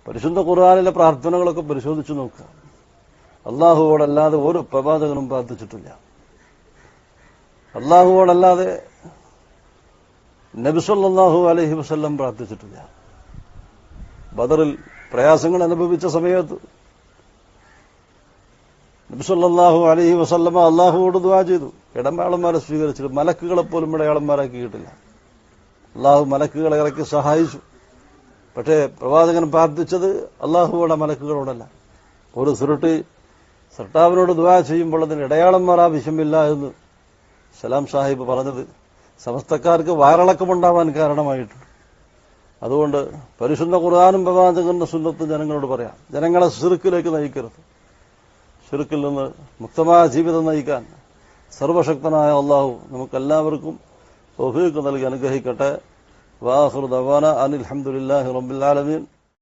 പരിശുദ്ധ ഖുർആനിലെ പ്രാർത്ഥനകളൊക്കെ പരിശോധിച്ചു നോക്കുക. അള്ളാഹുവോടല്ലാതെ ഒരു പ്രവാചകനും പ്രാർത്ഥിച്ചിട്ടില്ല. അള്ളാഹുവോടല്ലാതെ നബി സല്ലല്ലാഹു അലൈഹി വസല്ലം പ്രാർത്ഥിച്ചിട്ടില്ല. ബദറിൽ പ്രയാസങ്ങൾ അനുഭവിച്ച സമയത്ത് നബി സല്ലല്ലാഹു അലൈഹി വസല്ലമ അള്ളാഹുവോട് ദുആ ചെയ്തു. ഇടമാളന്മാരെ സ്വീകരിച്ചിട്ട് മലക്കുകളെ പോലും ഇടയാളന്മാരാക്കിയിട്ടില്ല. അള്ളാഹു മലക്കുകളെ ഇറക്കി സഹായിച്ചു. പക്ഷേ പ്രവാചകൻ പ്രാർത്ഥിച്ചത് അള്ളാഹുവോടെ മലക്കുകളോടല്ല. ഒരു സൃഷ്ടാവിനോട് ദുആ ചെയ്യുമ്പോൾ അതിന് ഇടയാളന്മാർ ആവശ്യമില്ല എന്ന് സലാം സാഹിബ് പറഞ്ഞത് സമസ്തക്കാർക്ക് വയറിളക്കമുണ്ടാവാൻ കാരണമായിട്ടുണ്ട്. അതുകൊണ്ട് പരിശുദ്ധ ഖുർആനും പ്രവാചകന്റെ സുന്നത്തും ജനങ്ങളോട് പറയാം. ജനങ്ങളെ ശിർക്കിലേക്ക് നയിക്കരുത്. ശിർക്കിൽ നിന്ന് മുക്തമായ ജീവിതം നയിക്കാൻ സർവശക്തനായ അള്ളാഹു നമുക്കെല്ലാവർക്കും തൗഫീഖ് നൽകി അനുഗ്രഹിക്കട്ടെ. വാഖിറു ദഅവാന അനിൽ ഹംദുലില്ലാഹി റബ്ബിൽ ആലമീൻ.